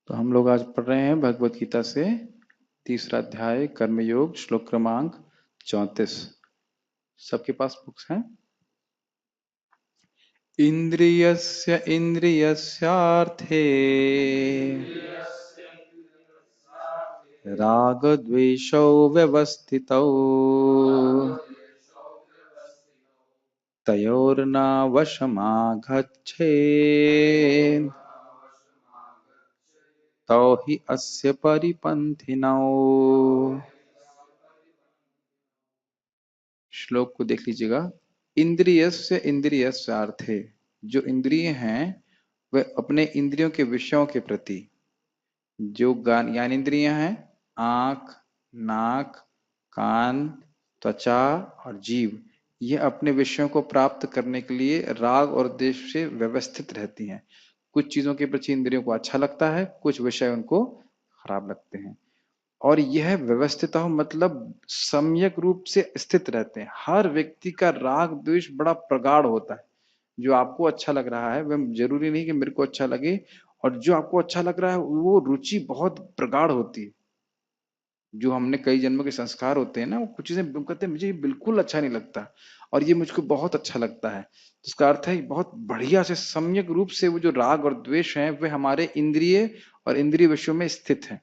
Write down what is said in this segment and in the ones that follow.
तो हम लोग आज पढ़ रहे हैं भगवत गीता से तीसरा अध्याय कर्मयोग श्लोक क्रमांक 34। सबके पास बुक्स हैं? इंद्रियस्य इंद्रियस्यार्थे राग द्वेषौ व्यवस्थितौ तयोर्न वशमागच्छेत् तौ हि अस्य परिपन्थिनौ। श्लोक को देख लीजिएगा। इंद्रियस्य इंद्रियस्यार्थे, जो इंद्रिय हैं वह अपने इंद्रियों के विषयों के प्रति, जो ज्ञान इंद्रियां हैं आंख, नाक, कान, त्वचा और जीव, ये अपने विषयों को प्राप्त करने के लिए राग और द्वेष से व्यवस्थित रहती हैं। कुछ चीजों के प्रति इंद्रियों को अच्छा लगता है, कुछ विषय उनको खराब लगते हैं। और यह व्यवस्थित हो मतलब सम्यक रूप से स्थित रहते हैं। हर व्यक्ति का राग द्वेष बड़ा प्रगाढ़ होता है। जो आपको अच्छा लग रहा है वह जरूरी नहीं कि मेरे को अच्छा लगे, और जो आपको अच्छा लग रहा है वो रुचि बहुत प्रगाढ़ होती है। जो हमने कई जन्मों के संस्कार होते हैं ना, वो कुछ चीजें हम कहते हैं मुझे ये बिल्कुल अच्छा नहीं लगता और ये मुझको बहुत अच्छा लगता है। तो इसका अर्थ है बहुत बढ़िया से सम्यक रूप से वो जो राग और द्वेष है वे हमारे इंद्रिय और इंद्रिय विषयों में स्थित है।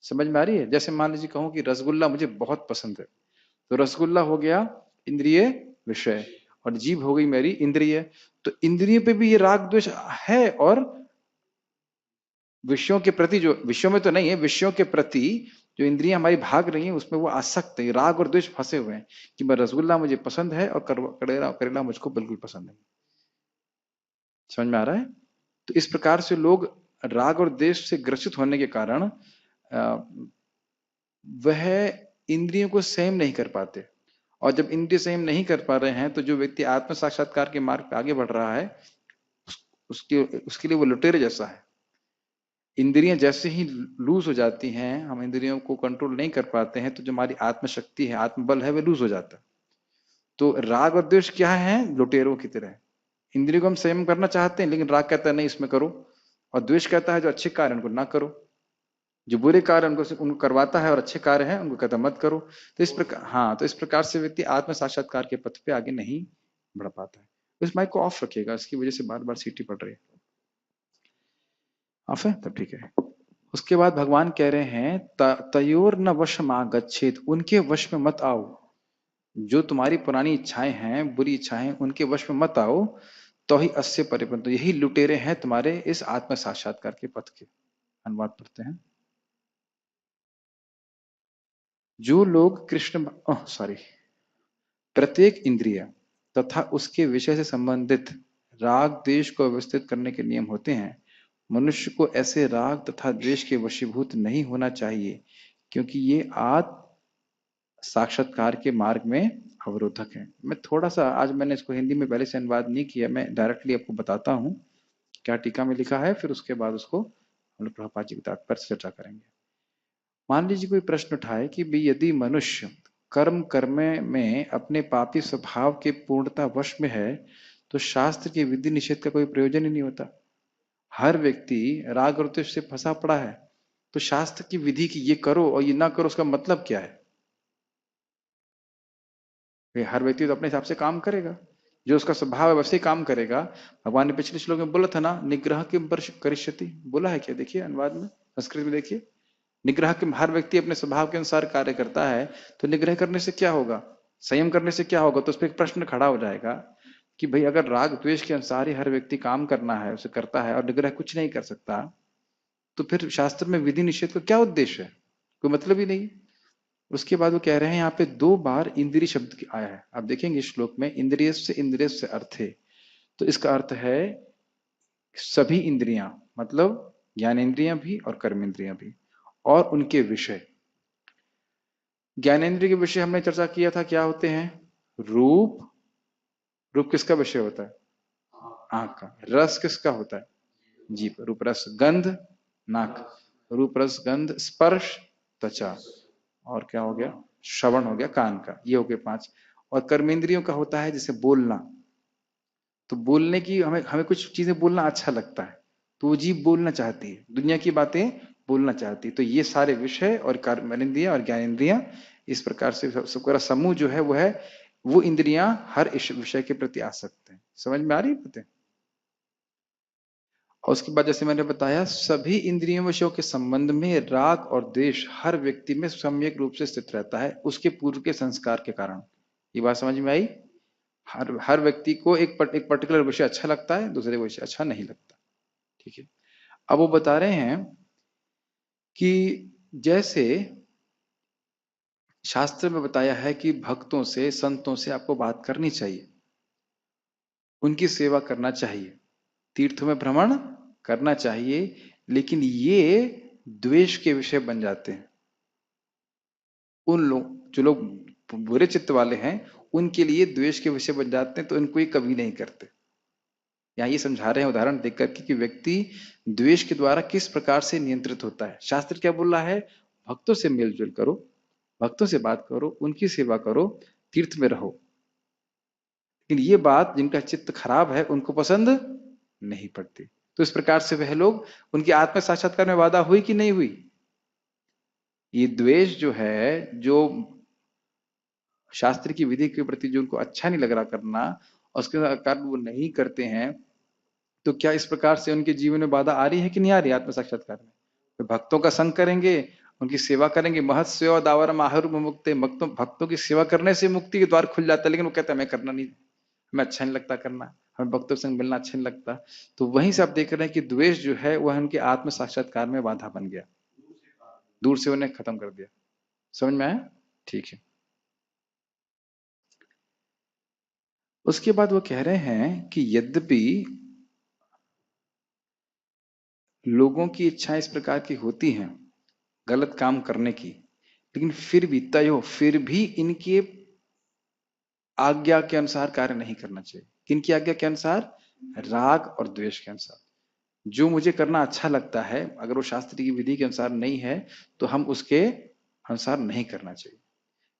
समझ में आ रही है? जैसे मान लीजिए कहूं कि रसगुल्ला मुझे बहुत पसंद है, तो रसगुल्ला हो गया इंद्रिय विषय और जीभ हो गई मेरी इंद्रिय। तो इंद्रिय पे भी ये राग द्वेष है, और विषयों के प्रति, जो विषयों में तो नहीं है, विषयों के प्रति जो इंद्रियां हमारी भाग रही हैं उसमें वो आसक्त है। राग और द्वेष फंसे हुए हैं कि मैं रसगुल्ला मुझे पसंद है और करेला करेला मुझको बिल्कुल पसंद नहीं। समझ में आ रहा है? तो इस प्रकार से लोग राग और द्वेष से ग्रसित होने के कारण वह इंद्रियों को संयम नहीं कर पाते। और जब इंद्रिय संयम नहीं कर पा रहे हैं तो जो व्यक्ति आत्म साक्षात्कार के मार्ग पे आगे बढ़ रहा है उसके उसके लिए वो लुटेरे जैसा है। इंद्रियां जैसे ही लूज हो जाती हैं, हम इंद्रियों को कंट्रोल नहीं कर पाते हैं, तो जो हमारी आत्मशक्ति है, आत्मबल है, वह लूज हो जाता है। तो राग और द्वेष क्या है? लुटेरों की तरह। इंद्रियों को हम संयम करना चाहते हैं, लेकिन राग कहता है नहीं इसमें करो, और द्वेष कहता है जो अच्छे कार्य उनको ना करो, जो बुरे कार्य उनको करवाता है और अच्छे कार्य है उनको कहता मत करो। तो इस प्रकार, हाँ, तो इस प्रकार से व्यक्ति आत्म साक्षात्कार के पथ पे आगे नहीं बढ़ पाता है। इस माइक को ऑफ रखिएगा, इसकी वजह से बार बार सीटी पड़ रही है। ऑफ है? तब ठीक है। उसके बाद भगवान कह रहे हैं तयोर न वशम आगच्छेत, उनके वश में मत आओ। जो तुम्हारी पुरानी इच्छाएं हैं, बुरी इच्छाएं, उनके वश में मत आओ। तो ही अस्य परिपंथ, यही लुटेरे हैं तुम्हारे इस आत्म साक्षात्कार के पथ के। अनुवाद पढ़ते हैं। जो लोग कृष्ण सॉरी प्रत्येक इंद्रिय तथा उसके विषय से संबंधित राग द्वेष को व्यवस्थित करने के नियम होते हैं, मनुष्य को ऐसे राग तथा द्वेष के वशीभूत नहीं होना चाहिए, क्योंकि ये आत्म साक्षात्कार के मार्ग में अवरोधक है। मैं थोड़ा सा, आज मैंने इसको हिंदी में पहले से अनुवाद नहीं किया, मैं डायरेक्टली आपको बताता हूँ क्या टीका में लिखा है, फिर उसके बाद उसको हम लोग प्रभुपाद जी की तात्पर्य से चर्चा करेंगे। मान लीजिए कोई प्रश्न उठाए कि भाई यदि मनुष्य कर्म में अपने पापी स्वभाव के पूर्णता वश में है, तो शास्त्र के विधि निषेध का कोई प्रयोजन ही नहीं होता। हर व्यक्ति राग और द्वेष से फंसा पड़ा है, तो शास्त्र की विधि की ये करो और ये ना करो, उसका मतलब क्या है? हर व्यक्ति तो अपने हिसाब से काम करेगा, जो उसका स्वभाव है वैसे ही काम करेगा। भगवान ने पिछले श्लोक में बोला था ना, निग्रह किम करिष्यति, बोला है क्या? देखिए अनुवाद में, संस्कृत में देखिए, निग्रह के, हर व्यक्ति अपने स्वभाव के अनुसार कार्य करता है। तो निग्रह करने से क्या होगा? संयम करने से क्या होगा? तो उस पर एक प्रश्न खड़ा हो जाएगा कि भाई अगर राग द्वेष के अनुसार ही हर व्यक्ति काम करना है, उसे करता है और निग्रह कुछ नहीं कर सकता, तो फिर शास्त्र में विधि निषेध का क्या उद्देश्य है? कोई मतलब ही नहीं। उसके बाद वो कह रहे हैं यहाँ पे 2 बार इंद्रिय शब्द आया है। आप देखेंगे श्लोक में इंद्रिय से अर्थ है, तो इसका अर्थ है सभी इंद्रियां, मतलब ज्ञान इंद्रियां भी और कर्म इंद्रियां भी, और उनके विषय। ज्ञानेंद्रिय के विषय हमने चर्चा किया था, क्या होते हैं? रूप, रूप किसका विषय होता है? आंख का। रस किसका होता है? जीभ। रूप रस गंध नाक, रूप रस गंध स्पर्श त्वचा, और क्या हो गया? श्रवण हो गया कान का। ये हो गए 5। और कर्मेंद्रियों का होता है जैसे बोलना, तो बोलने की हमें हमें कुछ चीजें बोलना अच्छा लगता है, तो वो जीव बोलना चाहती है, दुनिया की बातें बोलना चाहती है। तो ये सारे विषय और कर्मेंद्रियां और ज्ञानेंद्रियां, इस प्रकार से सबका समूह जो है वो है, वो इंद्रियां हर इस विषय के प्रति आसक्त हैं। समझ में आ रही है बातें? और उसके बाद जैसे मैंने बताया, सभी इंद्रियों विषयों के संबंध में राग और द्वेष हर व्यक्ति में सम्यक रूप से स्थित रहता है, उसके पूर्व के संस्कार के कारण। ये बात समझ में आई? हर हर व्यक्ति को एक पर्टिकुलर विषय अच्छा लगता है, दूसरे विषय अच्छा नहीं लगता। ठीक है। अब वो बता रहे हैं कि जैसे शास्त्र में बताया है कि भक्तों से, संतों से आपको बात करनी चाहिए, उनकी सेवा करना चाहिए, तीर्थों में भ्रमण करना चाहिए, लेकिन ये द्वेष के विषय बन जाते हैं। उन लोग जो लोग बुरे चित्त वाले हैं, उनके लिए द्वेष के विषय बन जाते हैं, तो इनको ये कभी नहीं करते। यहाँ ये समझा रहे हैं उदाहरण देख करके कि व्यक्ति द्वेष के द्वारा किस प्रकार से नियंत्रित होता है। शास्त्र क्या बोल रहा है? भक्तों से मेलजोल करो, भक्तों से बात करो, उनकी सेवा करो, तीर्थ में रहो। लेकिन ये बात जिनका चित्त खराब है उनको पसंद नहीं पड़ती। तो इस प्रकार से वह लोग, उनकी आत्म साक्षात्कार में बाधा हुई कि नहीं हुई? ये द्वेष जो है, जो शास्त्र की विधि के प्रति जो उनको अच्छा नहीं लग रहा करना, और उसके कारण वो नहीं करते हैं, तो क्या इस प्रकार से उनके जीवन में बाधा आ रही है कि नहीं आ रही आत्म साक्षात्कार में? तो भक्तों का संग करेंगे, उनकी सेवा करेंगे, महत् सेवा दावरम आहुर मुक्ते, भक्तों की सेवा करने से मुक्ति के द्वार खुल जाता है। लेकिन वो कहते हैं हमें करना नहीं, हमें अच्छा नहीं लगता करना, हमें भक्तों से मिलना अच्छा नहीं लगता। तो वहीं से आप देख रहे हैं कि द्वेष जो है वह उनके आत्म साक्षात्कार में बाधा बन गया, दूर से उन्हें खत्म कर दिया। समझ में आया? ठीक है। उसके बाद वो कह रहे हैं कि यद्यपि लोगों की इच्छा इस प्रकार की होती हैं गलत काम करने की, लेकिन फिर भी इनके आज्ञा के अनुसार कार्य नहीं करना चाहिए। किनकी आज्ञा के अनुसार? राग और द्वेष के अनुसार। जो मुझे करना अच्छा लगता है, अगर वो शास्त्र की विधि के अनुसार नहीं है, तो हम उसके अनुसार नहीं करना चाहिए।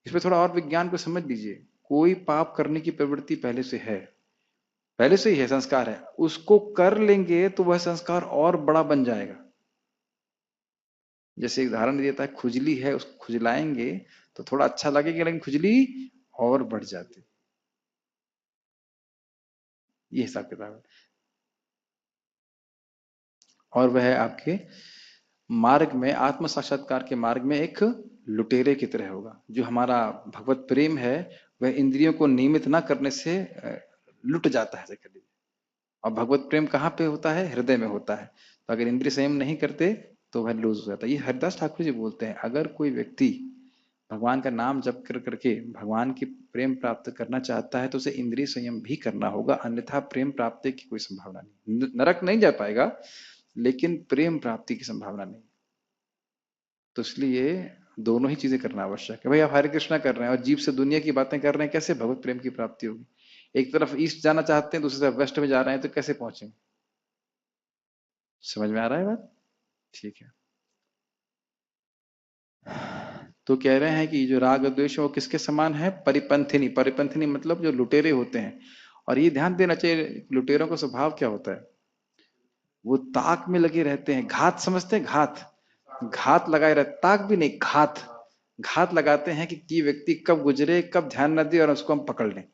इसमें थोड़ा और विज्ञान को समझ लीजिए। कोई पाप करने की प्रवृत्ति पहले से है, पहले से ही है, संस्कार है, उसको कर लेंगे तो वह संस्कार और बड़ा बन जाएगा। जैसे एक उदाहरण देता है, खुजली है, उसको खुजलाएंगे तो थोड़ा अच्छा लगेगा, लेकिन खुजली और बढ़ जाती। ये हिसाब किताब है। और वह आपके मार्ग में, आत्म साक्षात्कार के मार्ग में एक लुटेरे की तरह होगा। जो हमारा भगवत प्रेम है, वह इंद्रियों को नियमित ना करने से लुट जाता है, कह लीजिए। और भगवत प्रेम कहाँ पे होता है? हृदय में होता है। तो अगर इंद्रिय संयम नहीं करते तो वह लूज हो जाता है। ये हरिदास ठाकुर जी बोलते हैं, अगर कोई व्यक्ति भगवान का नाम जप कर करके भगवान की प्रेम प्राप्त करना चाहता है, तो उसे इंद्रिय संयम भी करना होगा, अन्यथा प्रेम प्राप्ति की कोई संभावना नहीं। नरक नहीं जा पाएगा, लेकिन प्रेम प्राप्ति की संभावना नहीं। तो इसलिए दोनों ही चीजें करना आवश्यक है। भाई आप हरे कृष्णा कर रहे हैं और जीव से दुनिया की बातें कर रहे हैं, कैसे भगवत प्रेम की प्राप्ति होगी? एक तरफ ईस्ट जाना चाहते हैं, दूसरी तरफ वेस्ट में जा रहे हैं, तो कैसे पहुंचेंगे? समझ में आ रहा है बात? ठीक है। तो कह रहे हैं कि जो राग द्वेष है वो किसके समान है? परिपंथिनी। परिपंथिनी मतलब जो लुटेरे होते हैं। और ये ध्यान देना चाहिए, लुटेरों का स्वभाव क्या होता है? वो ताक में लगे रहते हैं। घात समझते हैं? घात, घात लगाए रहते, ताक भी नहीं, घात, घात लगाते हैं कि व्यक्ति कब गुजरे, कब ध्यान न दे और उसको हम पकड़ लें।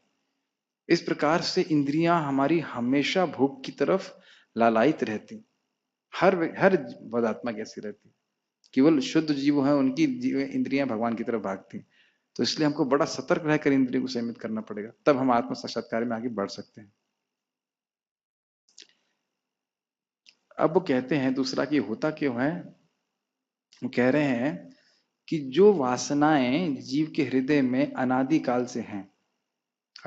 इस प्रकार से इंद्रियां हमारी हमेशा भोग की तरफ लालायित रहती। हर बदात्मा कैसी रहती? केवल शुद्ध जीव हैं, उनकी इंद्रियां भगवान की तरफ भागती। तो इसलिए हमको बड़ा सतर्क रहकर इंद्रियों को संयमित करना पड़ेगा, तब हम आत्म साक्षात्कार में आगे बढ़ सकते हैं। अब वो कहते हैं दूसरा कि होता क्यों है? वो कह रहे हैं कि जो वासनाएं जीव के हृदय में अनादिकाल से हैं,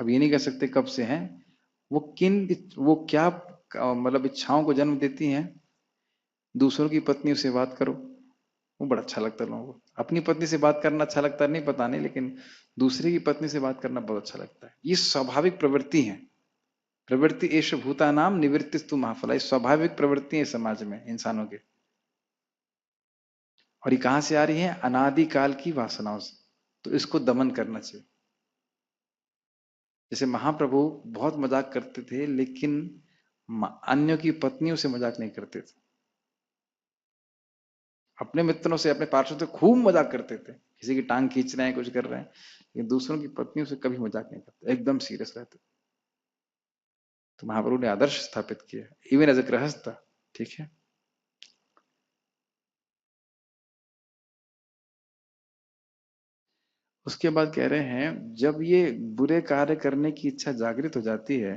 अब ये नहीं कह सकते कब से हैं, वो क्या मतलब इच्छाओं को जन्म देती हैं। दूसरों की पत्नियों से बात करो, वो बड़ा अच्छा लगता है लोगों को। अपनी पत्नी से बात करना अच्छा लगता है नहीं, पता नहीं, लेकिन दूसरे की पत्नी से बात करना बहुत अच्छा लगता है। ये स्वाभाविक प्रवृत्ति है। प्रवृत्ति एष भूतानाम निवृत्तिस्तु महाफला। ये स्वाभाविक प्रवृत्ति है समाज में इंसानों के। और ये कहां से आ रही है? अनादिकाल की वासनाओं से। तो इसको दमन करना चाहिए। जैसे महाप्रभु बहुत मजाक करते थे, लेकिन अन्यों की पत्नियों से मजाक नहीं करते थे। अपने मित्रों से, अपने पार्षद से खूब मजाक करते थे, किसी की टांग खींच रहे हैं, कुछ कर रहे हैं, लेकिन दूसरों की पत्नियों से कभी मजाक नहीं करते, एकदम सीरियस रहते। तो महाप्रभु ने आदर्श स्थापित किया, इवन एज ए गृहस्थ। ठीक है। उसके बाद कह रहे हैं, जब ये बुरे कार्य करने की इच्छा जागृत हो जाती है,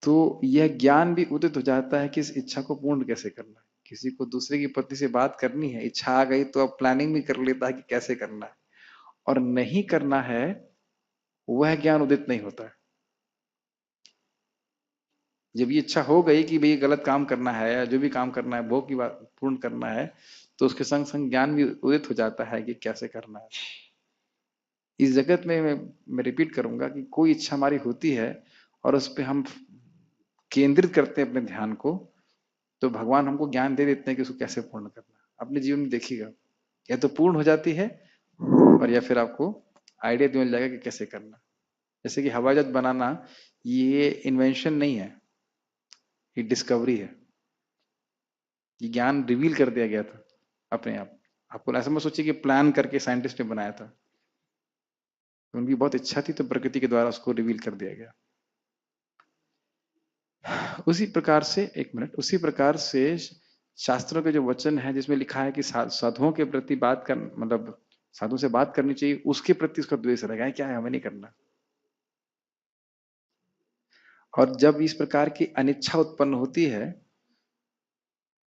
तो यह ज्ञान भी उदित हो जाता है कि इस इच्छा को पूर्ण कैसे करना है। किसी को दूसरे की पत्नी से बात करनी है, इच्छा आ गई तो अब प्लानिंग भी कर लेता है कि कैसे करना है, और नहीं करना है, वह ज्ञान उदित नहीं होता है। जब ये इच्छा हो गई कि भाई गलत काम करना है, या जो भी काम करना है भोग की बात पूर्ण करना है, तो उसके संग संग ज्ञान भी उदित हो जाता है कि कैसे करना है। इस जगत में मैं रिपीट करूंगा कि कोई इच्छा हमारी होती है और उस पर हम केंद्रित करते हैं अपने ध्यान को, तो भगवान हमको ज्ञान दे देते हैं कि उसको कैसे पूर्ण करना है। अपने जीवन में देखिएगा, या तो पूर्ण हो जाती है, और या फिर आपको आइडिया मिल जाएगा कि कैसे करना। जैसे कि हवाई जहाज बनाना, ये इन्वेंशन नहीं है, ये डिस्कवरी है। ये ज्ञान रिवील कर दिया गया था अपने आप। आपको ऐसा मत सोचिए कि प्लान करके साइंटिस्ट ने बनाया था, उनकी बहुत इच्छा थी तो प्रकृति के द्वारा उसको रिवील कर दिया गया। उसी प्रकार से, एक मिनट, उसी प्रकार से शास्त्रों के जो वचन है जिसमें लिखा है कि साधुओं के प्रति बात कर, मतलब साधु से बात करनी चाहिए, उसके प्रति उसका द्वेष रहेगा, क्या है हमें नहीं करना। और जब इस प्रकार की अनिच्छा उत्पन्न होती है,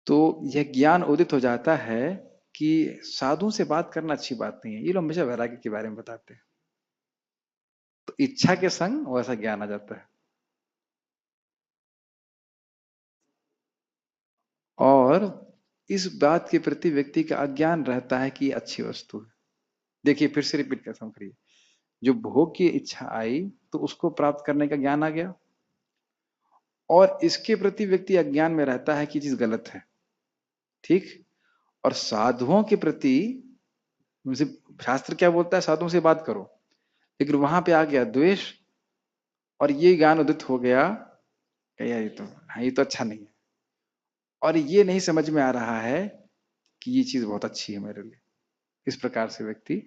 तो यह ज्ञान उदित हो जाता है कि साधुओं से बात करना अच्छी बात नहीं है। ये लोग हमेशा वैराग्य के बारे में बताते हैं, तो इच्छा के संग वैसा ज्ञान आ जाता है। और इस बात के प्रति व्यक्ति का अज्ञान रहता है कि ये अच्छी वस्तु है। देखिए फिर से रिपीट करता हूं, करिए। जो भोग की इच्छा आई तो उसको प्राप्त करने का ज्ञान आ गया, और इसके प्रति व्यक्ति अज्ञान में रहता है कि चीज गलत है। ठीक। और साधुओं के प्रति मुझे शास्त्र क्या बोलता है, साधुओं से बात करो, लेकिन वहां पे आ गया द्वेष, और ये ज्ञान उदित हो गया कि यार ये तो, हाँ ये तो अच्छा नहीं है, और ये नहीं समझ में आ रहा है कि ये चीज बहुत अच्छी है मेरे लिए। इस प्रकार से व्यक्ति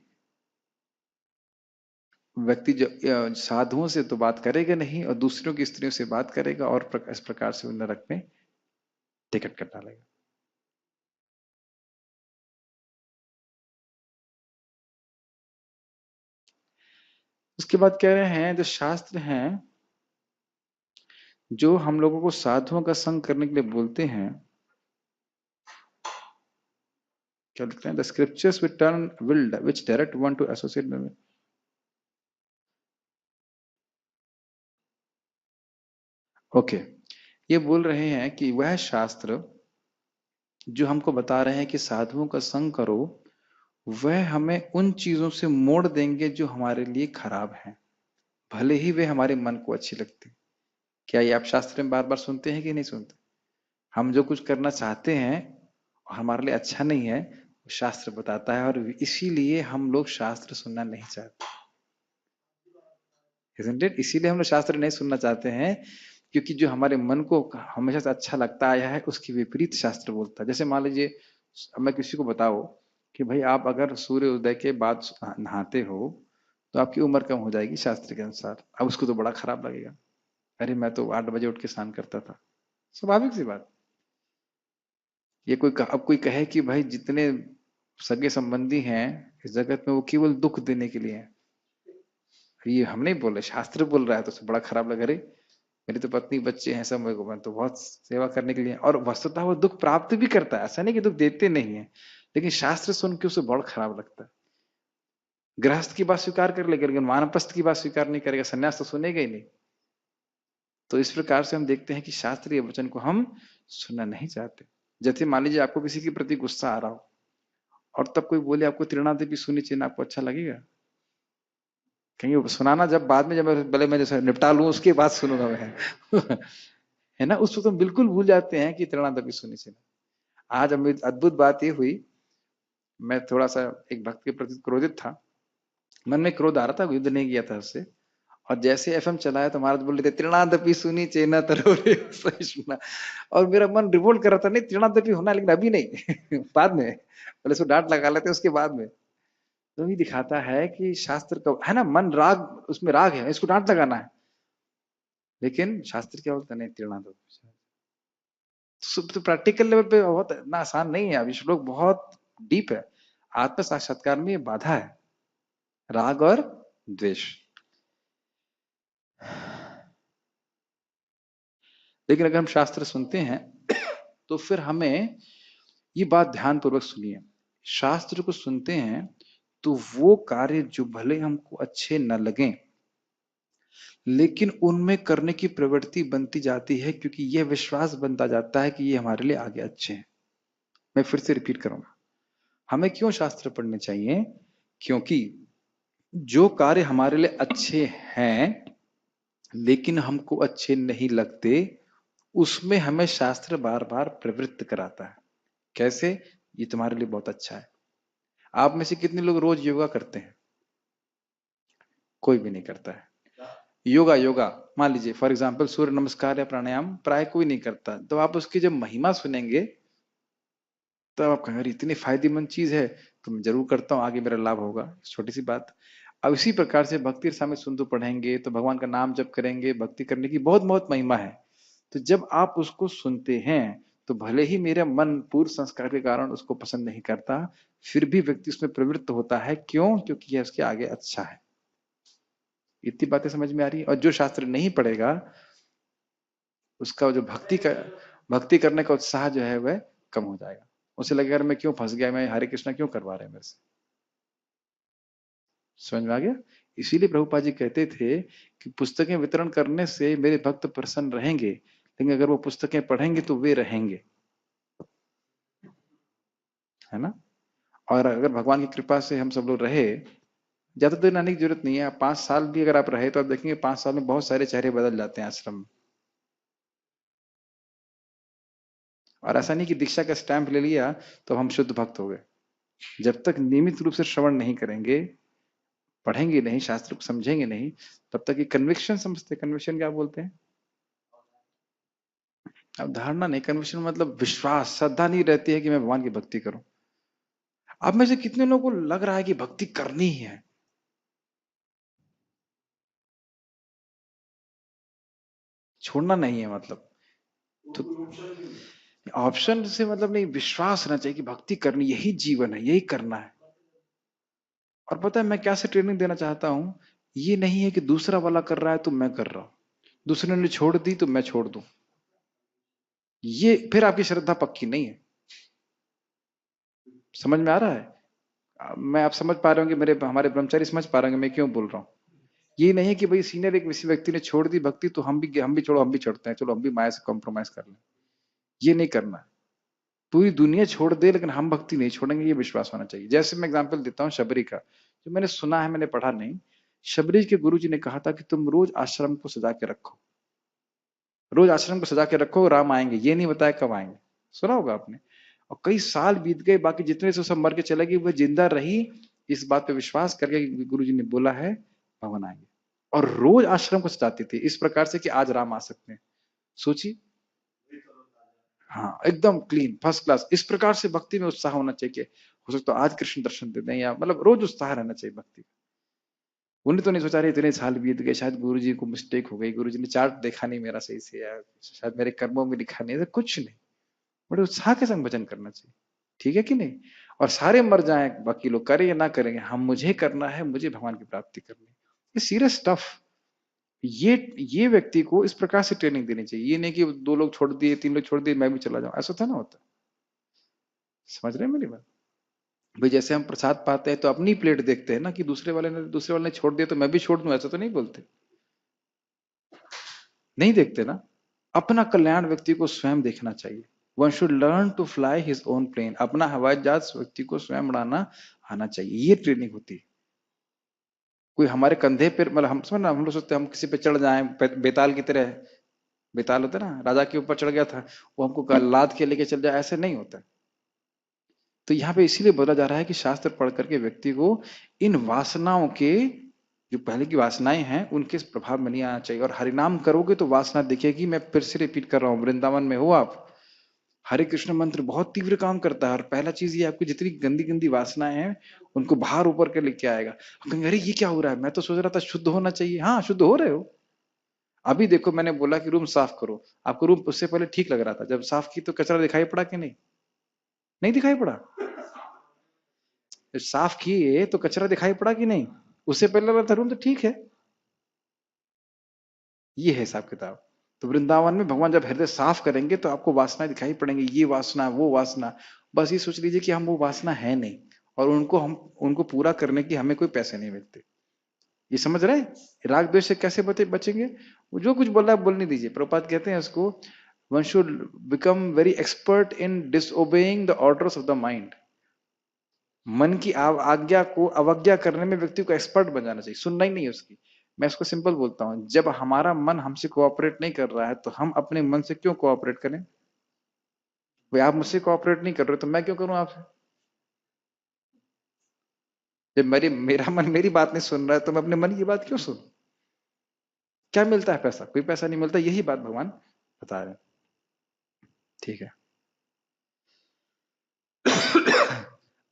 व्यक्ति जो साधुओं से तो बात करेगा नहीं, और दूसरों की स्त्रियों से बात करेगा, और इस प्रकार से उन नरक में टिकट कट डालेगा। उसके बाद कह रहे हैं, जो शास्त्र हैं जो हम लोगों को साधुओं का संग करने के लिए बोलते हैं, क्या लिखते हैं, the scriptures which direct one two associate में। ओके। ये बोल रहे हैं कि वह शास्त्र जो हमको बता रहे हैं कि साधुओं का संग करो, वह हमें उन चीजों से मोड़ देंगे जो हमारे लिए खराब हैं, भले ही वे हमारे मन को अच्छी लगती। क्या ये आप शास्त्र में बार बार सुनते हैं कि नहीं सुनते? हम जो कुछ करना चाहते हैं और हमारे लिए अच्छा नहीं है, वो शास्त्र बताता है, और इसीलिए हम लोग शास्त्र सुनना नहीं चाहते। Isn't it? इसीलिए हम लोग शास्त्र नहीं सुनना चाहते हैं, क्योंकि जो हमारे मन को हमेशा से अच्छा लगता आया है उसकी विपरीत शास्त्र बोलता है। जैसे मान लीजिए, अब मैं किसी को बताओ कि भाई आप अगर सूर्य उदय के बाद नहाते हो तो आपकी उम्र कम हो जाएगी शास्त्र के अनुसार। अब उसको तो बड़ा खराब लगेगा, अरे मैं तो 8 बजे उठ के स्नान करता था। स्वाभाविक सी बात। ये अब कोई कहे कि भाई जितने सगे संबंधी हैं इस जगत में वो केवल दुख देने के लिए हैं, ये हम नहीं बोल रहे, शास्त्र बोल रहा है, तो उसे बड़ा खराब लग रही, मेरी तो पत्नी बच्चे हैं सब, मेरे को मैं तो बहुत सेवा करने के लिए, और वस्तुतः वो दुख प्राप्त भी करता है, ऐसा नहीं कि दुख देते नहीं है, लेकिन शास्त्र सुन के उसे बहुत खराब लगता है। गृहस्थ की बात स्वीकार कर लेगा, लेकिन वानप्रस्थ की बात स्वीकार नहीं करेगा, सन्यास तो सुनेगा ही नहीं। तो इस प्रकार से हम देखते हैं कि शास्त्रीय वचन को हम सुनना नहीं चाहते। जैसे मान लीजिए आपको किसी के प्रति गुस्सा आ रहा हो, और तब कोई बोले आपको त्रिनादेवी सुनी चाहिए, आपको अच्छा लगेगा? कहीं सुनाना जब बाद में, जब भले मैं जैसे निपटा लूं उसके बाद सुनूंगा मैं है ना, उस वक्त हम बिल्कुल भूल जाते हैं कि त्रिनादेवी सुनी चाहिए। आज अमित अद्भुत बात ये हुई, मैं थोड़ा सा एक भक्त के प्रति क्रोधित था, मन में क्रोध आ रहा था, युद्ध नहीं किया था उससे, और जैसे एफएम चलाया तो महाराज बोल रहे थे तृणादपि सुनी चेना तरोरे सहिष्णुना। और मेरा मन रिवोल्ट कर रहा था, नहीं तृणादपि होना है, लेकिन अभी नहीं बाद में, पहले उसको डांट लगा लेते उसके बाद में। तो ये दिखाता है कि शास्त्र का है ना, मन राग, उसमें राग है, इसको डांट लगाना है, लेकिन शास्त्र क्या बोलता है, नहीं तृणादपि। तो प्रैक्टिकल लेवल पे बहुत ना आसान नहीं है, अभी श्लोक बहुत डीप है। आत्म साक्षात्कार में ये बाधा है, राग और द्वेष। लेकिन अगर हम शास्त्र सुनते हैं तो फिर हमें ये बात ध्यान पूर्वक सुनिए, शास्त्र को सुनते हैं तो वो कार्य जो भले हमको अच्छे न लगें, लेकिन उनमें करने की प्रवृत्ति बनती जाती है, क्योंकि यह विश्वास बनता जाता है कि ये हमारे लिए आगे अच्छे हैं। मैं फिर से रिपीट करूंगा, हमें क्यों शास्त्र पढ़ने चाहिए? क्योंकि जो कार्य हमारे लिए अच्छे हैं लेकिन हमको अच्छे नहीं लगते, उसमें हमें शास्त्र बार बार प्रवृत्त कराता है। कैसे? ये तुम्हारे लिए बहुत अच्छा है। आप में से कितने लोग रोज योगा करते हैं? कोई भी नहीं करता है। योगा योगा मान लीजिए फॉर एग्जांपल सूर्य नमस्कार या प्राणायाम प्राय कोई नहीं करता, तो आप उसकी जब महिमा सुनेंगे तो आप कहेंगे अरे इतनी फायदेमंद चीज है, तो मैं जरूर करता हूँ, आगे मेरा लाभ होगा। छोटी सी बात। अब इसी प्रकार से भक्ति रसामृत सिंधु पढ़ेंगे तो भगवान का नाम जप करेंगे, भक्ति करने की बहुत बहुत महिमा है। तो जब आप उसको सुनते हैं तो भले ही मेरा मन पूर्व संस्कार के कारण उसको पसंद नहीं करता, फिर भी व्यक्ति उसमें प्रवृत्त होता है। क्यों? क्योंकि यह उसके आगे अच्छा है। इतनी बातें समझ में आ रही है? और जो शास्त्र नहीं पढ़ेगा उसका जो भक्ति करने का उत्साह जो है वह कम हो जाएगा। उसे लगेगा मैं क्यों फंस गया, मैं हरे कृष्णा क्यों करवा रहे हैं मेरे से। समझ में आ गया? इसीलिए प्रभुपाद जी कहते थे कि पुस्तकें वितरण करने से मेरे भक्त प्रसन्न रहेंगे, लेकिन अगर वो पुस्तकें पढ़ेंगे तो वे रहेंगे, है ना। और अगर भगवान की कृपा से हम सब लोग रहे, ज्यादा दिन आने की जरूरत नहीं है, आप 5 साल भी अगर आप रहे तो आप देखेंगे 5 साल में बहुत सारे चेहरे बदल जाते हैं आश्रम में। और ऐसा नहीं कि दीक्षा का स्टैंप ले लिया तो हम शुद्ध भक्त हो गए। जब तक नियमित रूप से श्रवण नहीं करेंगे, पढ़ेंगे नहीं, शास्त्र को समझेंगे नहीं, तब तक ये कन्विक्शन समझते। कन्विक्शन क्या बोलते हैं? अब धारणा नहीं, कन्विक्शन मतलब विश्वास, श्रद्धा नहीं रहती है कि मैं भगवान की भक्ति करूं। अब में से कितने लोगों को लग रहा है कि भक्ति करनी ही है? छोड़ना नहीं है मतलब। तो ऑप्शन से मतलब नहीं, विश्वास रहना चाहिए कि भक्ति करनी, यही जीवन है, यही करना है। और पता है मैं क्या से ट्रेनिंग देना चाहता हूं? ये नहीं है कि दूसरा वाला कर रहा है तो मैं कर रहा हूं, दूसरे ने छोड़ दी तो मैं छोड़ दूं। ये फिर आपकी श्रद्धा पक्की नहीं है। समझ में आ रहा है? मैं आप समझ पा रहे होंगे, मेरे हमारे ब्रह्मचारी समझ पा रहे होंगे मैं क्यों बोल रहा हूँ। ये नहीं है कि भाई सीनियर एक किसी व्यक्ति ने छोड़ दी भक्ति तो हम भी छोड़ो, हम भी छोड़ते हैं, चलो हम भी माया से कॉम्प्रोमाइज कर लें। ये नहीं करना। पूरी दुनिया छोड़ दे लेकिन हम भक्ति नहीं छोड़ेंगे, ये विश्वास होना चाहिए। जैसे मैं एग्जांपल देता हूँ शबरी का, जो मैंने सुना है, मैंने पढ़ा नहीं। शबरी के गुरु जी ने कहा था कि तुम रोज आश्रम को सजा के रखो, रोज आश्रम को सजा के रखो, राम आएंगे। ये नहीं बताया कब आएंगे, सुना होगा आपने। और कई साल बीत गए, बाकी जितने से सब मर के चले गए, वह जिंदा रही इस बात पे विश्वास करके गुरु जी ने बोला है भगवान आएंगे। और रोज आश्रम को सजाती थी इस प्रकार से कि आज राम आ सकते हैं। सोचिए। हाँ एकदम क्लीन फर्स्ट क्लास। इस प्रकार से भक्ति में उत्साह होना चाहिए। हो सकता है आज कृष्ण दर्शन दे दें, या मतलब रोज उत्साह रहना चाहिए भक्ति। उन्हें तो नहीं सोचा रहे इतने साल बीत गए, शायद गुरु जी को मिस्टेक हो गई, गुरु जी ने चार्ट देखा नहीं मेरा सही से, या शायद मेरे कर्मों में लिखा नहीं, ऐसा कुछ नहीं। बड़े उत्साह के संग भजन करना चाहिए। ठीक है कि नहीं? और सारे मर जाएं, बाकी लोग करें या ना करेंगे, हम मुझे करना है, मुझे भगवान की प्राप्ति करनी है। ये सीरियस स्टफ। ये व्यक्ति को इस प्रकार से ट्रेनिंग देनी चाहिए। ये नहीं कि 2 लोग छोड़ दिए, 3 लोग छोड़ दिए, मैं भी चला जाऊं, ऐसा था ना होता। समझ रहे हैं मेरी बात? भाई जैसे हम प्रसाद पाते हैं तो अपनी प्लेट देखते हैं ना, कि दूसरे वाले ने छोड़ दिया तो मैं भी छोड़ दूं, ऐसा तो नहीं बोलते। नहीं देखते ना। अपना कल्याण व्यक्ति को स्वयं देखना चाहिए। One should learn to fly his own plane. अपना हवाई जहाज व्यक्ति को स्वयं उड़ाना आना चाहिए। ये ट्रेनिंग होती है। कोई हमारे कंधे पर, मतलब हम समझ ना, हम लोग सोचते हैं हम किसी पे चढ़ जाएं बेताल की तरह। बेताल होता है ना, राजा के ऊपर चढ़ गया था, वो हमको लाद के लेके चल जाए, ऐसे नहीं होता। तो यहाँ पे इसीलिए बोला जा रहा है कि शास्त्र पढ़ करके व्यक्ति को इन वासनाओं के जो पहले की वासनाएं हैं उनके इस प्रभाव में नहीं आना चाहिए। और हरिनाम करोगे तो वासना दिखेगी। मैं फिर से रिपीट कर रहा हूँ, वृंदावन में हो आप, हरे कृष्ण मंत्र बहुत तीव्र काम करता है। और पहला चीज ये, आपकी जितनी गंदी गंदी वासनाएं हैं उनको बाहर ऊपर के लेके आएगा। आप कहेंगे अरे ये क्या हो रहा है, मैं तो सोच रहा था शुद्ध होना चाहिए। हाँ, शुद्ध हो रहे हो। अभी देखो, मैंने बोला कि रूम साफ करो, आपको रूम उससे पहले ठीक लग रहा था, जब साफ की तो कचरा दिखाई पड़ा कि नहीं? नहीं दिखाई पड़ा? जब साफ किए तो कचरा दिखाई पड़ा कि नहीं? उससे पहले लग रहा था रूम तो ठीक है। ये है हिसाब किताब। तो वृंदावन में भगवान जब हृदय साफ करेंगे तो आपको वासनाएं दिखाई पड़ेंगी, ये वासना वो वासना। बस ये सोच लीजिए कि हम वो वासना है नहीं, और उनको पूरा करने की हमें कोई पैसे नहीं मिलते। ये समझ रहे हैं? राग द्वेष से कैसे बचेंगे? वो जो कुछ बोल रहा है बोलने दीजिए। प्रभुपाद कहते हैं उसको, one should become very expert in disobeying the orders of the mind. मन की आज्ञा को अवज्ञा करने में व्यक्ति को एक्सपर्ट बन जाना चाहिए, सुनना ही नहीं है उसकी। मैं इसको सिंपल बोलता हूं, जब हमारा मन हमसे कोऑपरेट नहीं कर रहा है तो हम अपने मन से क्यों कोऑपरेट करें? भाई आप मुझसे कोऑपरेट नहीं कर रहे तो मैं क्यों करूं आपसे? जब मेरा मन मेरी बात नहीं सुन रहा है तो मैं अपने मन की बात क्यों सुन? क्या मिलता है? पैसा? कोई पैसा नहीं मिलता। यही बात भगवान बता रहे हैं। ठीक है।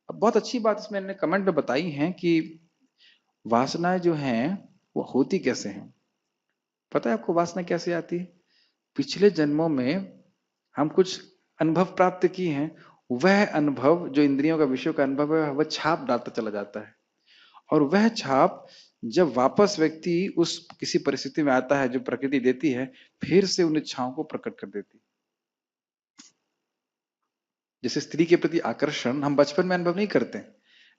अब बहुत अच्छी बात इसमें इन्होंने कमेंट में बताई है कि वासनाएं जो हैं वो होती कैसे हैं। पता है आपको वासना कैसे आती है? पिछले जन्मों में हम कुछ अनुभव प्राप्त किए हैं, वह अनुभव जो इंद्रियों का विषयों का अनुभव है वह छाप डालता चला जाता है। और वह छाप जब वापस व्यक्ति उस किसी परिस्थिति में आता है जो प्रकृति देती है, फिर से उन इच्छाओं को प्रकट कर देती है। जैसे स्त्री के प्रति आकर्षण हम बचपन में अनुभव नहीं करते,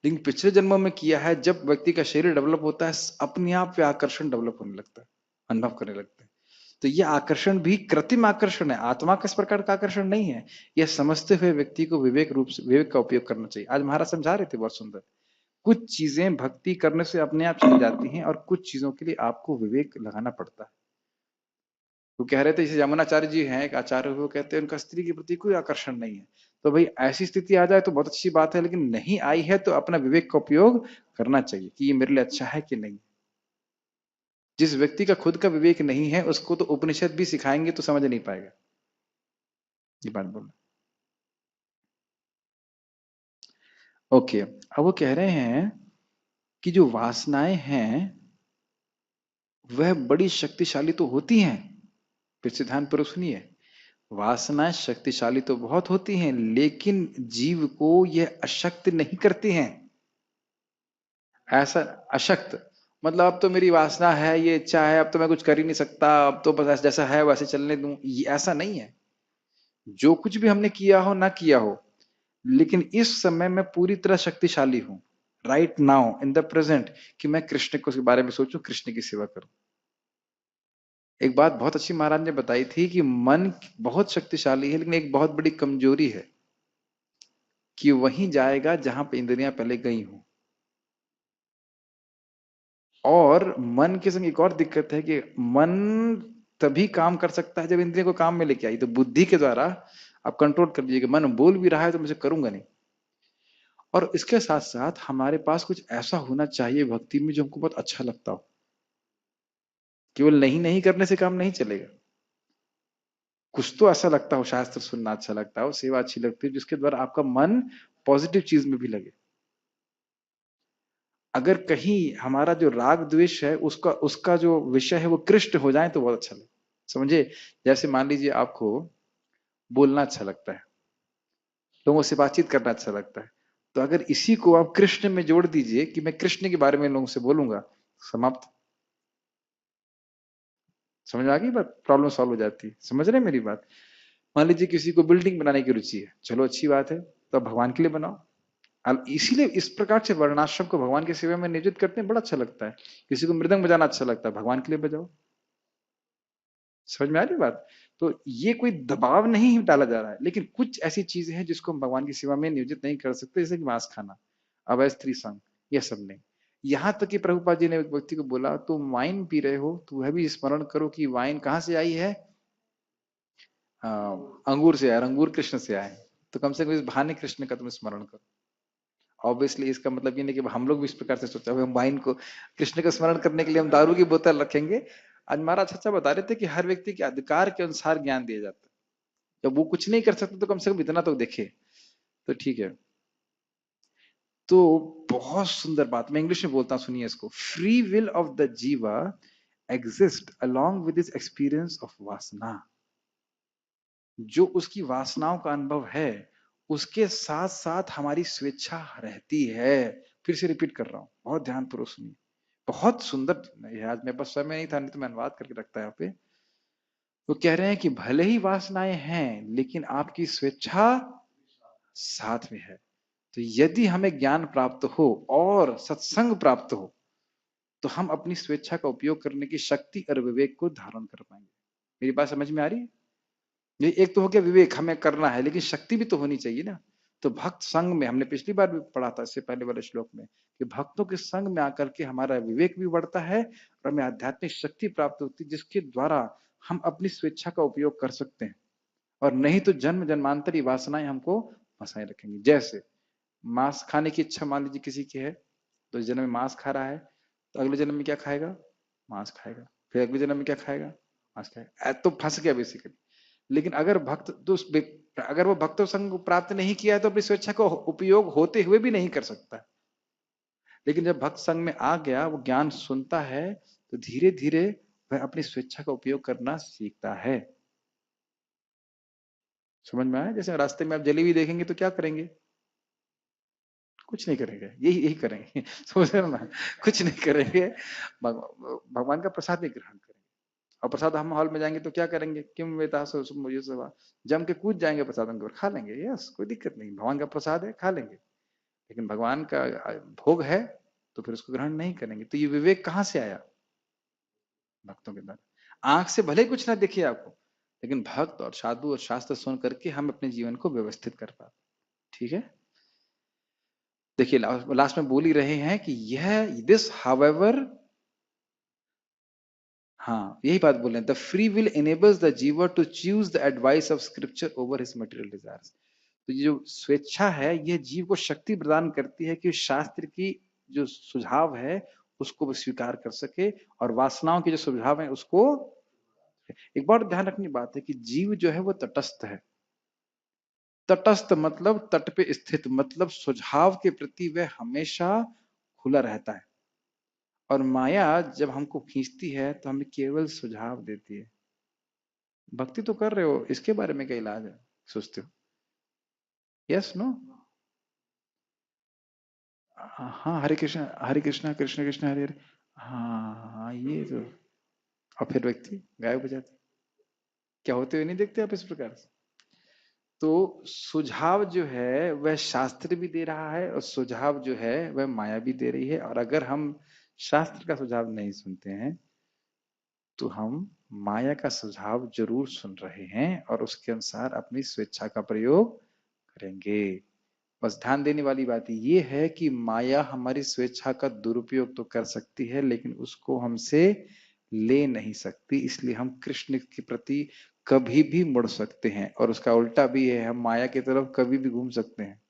लेकिन पिछले जन्मों में किया है। जब व्यक्ति का शरीर डेवलप होता है, अपने आप वह आकर्षण डेवलप होने लगता है, अनुभव करने लगता है। तो यह आकर्षण भी कृत्रिम आकर्षण है, आत्मा का इस प्रकार का आकर्षण नहीं है। यह समझते हुए व्यक्ति को विवेक रूप से विवेक का उपयोग करना चाहिए। आज महाराज समझा रहे थे बहुत सुंदर। कुछ चीजें भक्ति करने से अपने आप चली जाती हैं, और कुछ चीजों के लिए आपको विवेक लगाना पड़ता है। वो कह रहे थे, जैसे यमुनाचार्य जी हैं एक आचार्य, वो कहते हैं उनका स्त्री के प्रति कोई आकर्षण नहीं है। तो भाई ऐसी स्थिति आ जाए तो बहुत अच्छी बात है, लेकिन नहीं आई है तो अपना विवेक का उपयोग करना चाहिए कि ये मेरे लिए अच्छा है कि नहीं। जिस व्यक्ति का खुद का विवेक नहीं है उसको तो उपनिषद भी सिखाएंगे तो समझ नहीं पाएगा। ये बात बोल। ओके, अब वो कह रहे हैं कि जो वासनाएं हैं वह बड़ी शक्तिशाली तो होती हैं। फिर से ध्यानपूर्वक सुनिए, वासनाएं शक्तिशाली तो बहुत होती हैं, लेकिन जीव को यह अशक्त नहीं करती हैं। ऐसा अशक्त मतलब अब तो मेरी वासना है, ये इच्छा है, अब तो मैं कुछ कर ही नहीं सकता, अब तो बस जैसा है वैसे चलने दूं, ये ऐसा नहीं है। जो कुछ भी हमने किया हो ना किया हो, लेकिन इस समय मैं पूरी तरह शक्तिशाली हूं, right now in the present, कि मैं कृष्ण को के बारे में सोचूं, कृष्ण की सेवा करूं। एक बात बहुत अच्छी महाराज ने बताई थी कि मन बहुत शक्तिशाली है, लेकिन एक बहुत बड़ी कमजोरी है कि वहीं जाएगा जहां पे इंद्रियां पहले गई हों। और मन के संग एक और दिक्कत है कि मन तभी काम कर सकता है जब इंद्रियों को काम में लेके आई। तो बुद्धि के द्वारा आप कंट्रोल कर लीजिए कि मन बोल भी रहा है तो मुझे करूंगा नहीं। और इसके साथ साथ हमारे पास कुछ ऐसा होना चाहिए भक्ति में जो हमको बहुत अच्छा लगता हो। केवल नहीं नहीं करने से काम नहीं चलेगा। कुछ तो ऐसा लगता हो, शास्त्र सुनना अच्छा लगता हो, सेवा अच्छी लगती है, जिसके द्वारा आपका मन पॉजिटिव चीज में भी लगे। अगर कहीं हमारा जो राग द्वेष है उसका उसका जो विषय है वो कृष्ण हो जाए तो बहुत अच्छा लगे। समझे? जैसे मान लीजिए आपको बोलना अच्छा लगता है, लोगों से बातचीत करना अच्छा लगता है, तो अगर इसी को आप कृष्ण में जोड़ दीजिए कि मैं कृष्ण के बारे में लोगों से बोलूंगा, समाप्त। समझ आ गई बात? प्रॉब्लम सॉल्व हो जाती है। समझ रहे हैं मेरी बात? मान लीजिए किसी को बिल्डिंग बनाने की रुचि है, चलो अच्छी बात है, तो आप भगवान के लिए बनाओ। अब इसीलिए इस प्रकार से वर्णाश्रम को भगवान की सेवा में नियोजित करते हैं, बड़ा अच्छा लगता है। किसी को मृदंग बजाना अच्छा लगता है, भगवान के लिए बजाओ। समझ में आ रही बात? तो ये कोई दबाव नहीं डाला जा रहा है, लेकिन कुछ ऐसी चीजें हैं जिसको हम भगवान की सेवा में नियोजित नहीं कर सकते, जैसे कि मांस खाना, अवैध स्त्री संग, यह सब नहीं। यहाँ तक कि प्रभुपाद जी ने एक व्यक्ति को बोला, तुम वाइन पी रहे हो तो वह भी स्मरण करो कि वाइन कहाँ से आई है? अंगूर से आया, अंगूर कृष्ण से आए, तो कम से कम इस बहाने कृष्ण का तुम स्मरण करो। ऑब्वियसली इसका मतलब ये नहीं कि हम लोग भी इस प्रकार से सोचा हुआ माइंड को कृष्ण का स्मरण करने के लिए हम दारू की बोतल रखेंगे। आज महाराज अच्छा बता रहे थे कि हर व्यक्ति के अधिकार के अनुसार ज्ञान दिया जाता है, जब वो कुछ नहीं कर सकते तो कम से कम इतना तो देखे, तो ठीक है। तो बहुत सुंदर बात, मैं इंग्लिश में बोलता हूं, सुनिए इसको। फ्री विल ऑफ द जीवा exist along with his experience of वासना। जो उसकी वासनाओं का अनुभव है उसके साथ साथ हमारी स्वेच्छा रहती है। फिर से रिपीट कर रहा हूं, बहुत ध्यानपूर्वक सुनिए, बहुत सुंदर है। आज मेरे पास समय नहीं था, नहीं तो मैं अनुवाद करके रखता है यहाँ पे। वो कह रहे हैं कि भले ही वासनाएं हैं लेकिन आपकी स्वेच्छा साथ में है। तो यदि हमें ज्ञान प्राप्त हो और सत्संग प्राप्त हो तो हम अपनी स्वेच्छा का उपयोग करने की शक्ति और विवेक को धारण कर पाएंगे। मेरी बात समझ में आ रही है? ये एक तो हो गया विवेक, हमें करना है, लेकिन शक्ति भी तो होनी चाहिए ना। तो भक्त संग में, हमने पिछली बार भी पढ़ा था इससे पहले वाले श्लोक में, कि भक्तों के संग में आकर के हमारा विवेक भी बढ़ता है और हमें आध्यात्मिक शक्ति प्राप्त होती है, जिसके द्वारा हम अपनी स्वेच्छा का उपयोग कर सकते हैं। और नहीं तो जन्म जन्मांतरी वासनाएं हमको फंसाए रखेंगी। जैसे मांस खाने की इच्छा मान लीजिए किसी की है, तो इस जन्म में मांस खा रहा है, तो अगले जन्म में क्या खाएगा? मांस खाएगा। फिर अगले जन्म में क्या खाएगा? मांस खाएगा। तो फंस गया बेसिकली। लेकिन अगर भक्त तो अगर वो भक्तों संग प्राप्त नहीं किया है तो अपनी स्वेच्छा का उपयोग होते हुए भी नहीं कर सकता। लेकिन जब भक्त संग में आ गया, वो ज्ञान सुनता है, तो धीरे धीरे वह अपनी स्वेच्छा का उपयोग करना सीखता है। समझ में आया? जैसे रास्ते में आप जलेबी देखेंगे तो क्या करेंगे? कुछ नहीं करेंगे, यही यही करेंगे। समझ रहे हो ना? कुछ नहीं करेंगे, भगवान का प्रसाद ही ग्रहण करेंगे। और प्रसाद हम हॉल में जाएंगे तो क्या करेंगे? किम वेता मुझे सेवा, जम के कूद जाएंगे प्रसाद के ऊपर, खा लेंगे। यस, कोई दिक्कत नहीं, भगवान का प्रसाद है, खा लेंगे। लेकिन भगवान का भोग है तो फिर उसको ग्रहण नहीं करेंगे। तो ये विवेक कहाँ से आया? भक्तों के द्वारा। आंख से भले कुछ ना दिखे आपको, लेकिन भक्त और साधु और शास्त्र सुन करके हम अपने जीवन को व्यवस्थित कर पाते। ठीक है, देखिए लास्ट में बोल ही रहे हैं कि यह दिस हाउएवर, हाँ यही बात बोल रहे हैं, the free will enables the jiva to choose the advice of scripture over his material desires. तो ये जो स्वेच्छा है, यह जीव को शक्ति प्रदान करती है कि शास्त्र की जो सुझाव है उसको वो स्वीकार कर सके, और वासनाओं के जो सुझाव है उसको। एक बार ध्यान रखने की बात है कि जीव जो है वो तटस्थ है। तटस्थ मतलब तट पे स्थित, मतलब सुझाव के प्रति वह हमेशा खुला रहता है। और माया जब हमको खींचती है तो हमें केवल सुझाव देती है। भक्ति तो कर रहे हो, इसके बारे में क्या इलाज है सोचते हो? Yes no? हाँ, हरे कृष्णा कृष्ण कृष्ण हरे हरे। हाँ हाँ, ये तो। और फिर व्यक्ति गायब हो जाते, क्या होते हुए नहीं देखते आप इस प्रकार से। तो सुझाव जो है वह शास्त्र भी दे रहा है, और सुझाव जो है वह माया भी दे रही है। और अगर हम शास्त्र का सुझाव नहीं सुनते हैं तो हम माया का सुझाव जरूर सुन रहे हैं और उसके अनुसार अपनी स्वेच्छा का प्रयोग करेंगे। बस ध्यान देने वाली बात ये है कि माया हमारी स्वेच्छा का दुरुपयोग तो कर सकती है, लेकिन उसको हमसे ले नहीं सकती। इसलिए हम कृष्ण के प्रति कभी भी मुड़ सकते हैं, और उसका उल्टा भी है, हम माया की तरफ कभी भी घूम सकते हैं।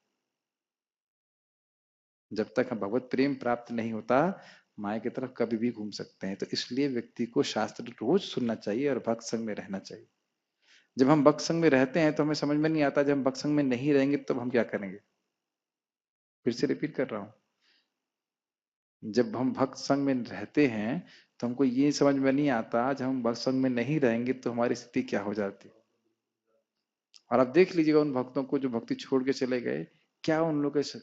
जब तक हम भगवत प्रेम प्राप्त नहीं होता, माया की तरफ कभी भी घूम सकते हैं। तो इसलिए व्यक्ति को शास्त्र रोज सुनना चाहिए और भक्त संग में रहना चाहिए। जब हम भक्त संग में रहते हैं तो हमें समझ में नहीं आता, जब हम भक्त संग में नहीं रहेंगे तब हम क्या करेंगे? फिर से रिपीट कर रहा हूं, जब हम भक्त संग में रहते हैं तो हमको ये समझ में नहीं आता, जब हम भक्त संग में नहीं रहेंगे तो हमारी स्थिति क्या हो जाती है। और आप देख लीजिएगा उन भक्तों को जो भक्ति छोड़ के चले गए, क्या उन लोगों के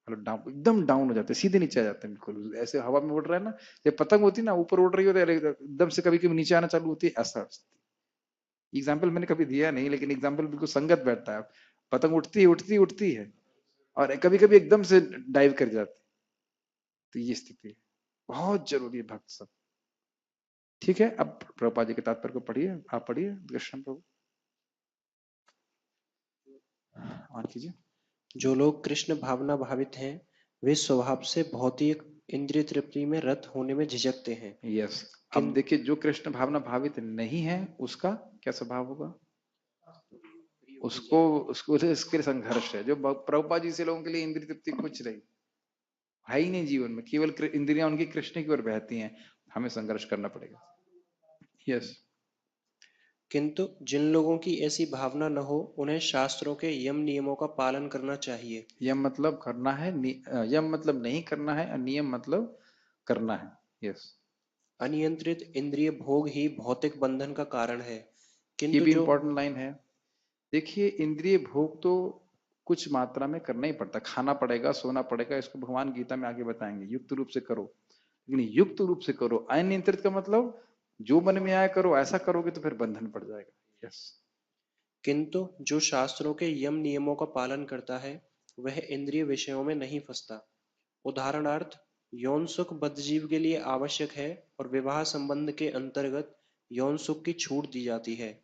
मतलब डाउन, एकदम डाउन हो जाते हैं, सीधे नीचे आ जाते हैं, बिल्कुल ऐसे हवा में उड़ रहा है ना, जब पतंग होती है ना ऊपर उड़ रही होती है, एकदम से कभी कभी नीचे आना चालू होती है, ऐसा। एग्जाम्पल मैंने कभी दिया नहीं, लेकिन एग्जाम्पल बिल्कुल संगत बैठता है। पतंग उठती है उठती उठती है, और कभी कभी एकदम से डाइव कर जाती है। तो ये स्थिति है, बहुत जरूरी है भक्त सब। ठीक है, अब प्रभुपाद जी के तात्पर्य को पढ़िए, आप पढ़िए कृष्ण प्रभु, ऑन कीजिए। जो लोग कृष्ण भावना भावित हैं वे स्वभाव से भौतिक इंद्रिय तृप्ति में रत होने में झिझकते हैं। यस, अब देखिए जो कृष्ण भावना भावित नहीं है उसका क्या स्वभाव होगा? उसको उसको इसके संघर्ष है। जो प्रभुपाद जी से लोगों के लिए इंद्रिय तृप्ति कुछ नहीं है ही नहीं जीवन में, केवल इंद्रियां उनकी कृष्ण की ओर बहती हैं। हमें संघर्ष करना पड़ेगा। यस। किंतु जिन लोगों की ऐसी भावना न हो, उन्हें शास्त्रों के यम नियमों का पालन करना चाहिए। यम मतलब करना है, यम मतलब नहीं करना है, और नियम मतलब करना है। यस। अनियंत्रित इंद्रिय भोग ही भौतिक बंधन का कारण है। ये किंतु भी जो इंपॉर्टेंट लाइन है। देखिए, इंद्रिय भोग तो कुछ मात्रा में करना ही पड़ता, खाना पड़ेगा, सोना पड़ेगा, इसको भगवान गीता में आगे बताएंगे, युक्त रूप से करो। लेकिन युक्त रूप से करो, अनियंत्रित का मतलब जो मन में आया करो, ऐसा करोगे तो फिर बंधन पड़ जाएगा। यस। किंतु जो शास्त्रों के यम नियमों का पालन करता है, वह इंद्रिय विषयों में नहीं फंसता। उदाहरणार्थ, यौन सुख बद्धजीव के लिए आवश्यक है और विवाह संबंध के अंतर्गत यौन सुख की छूट दी जाती है।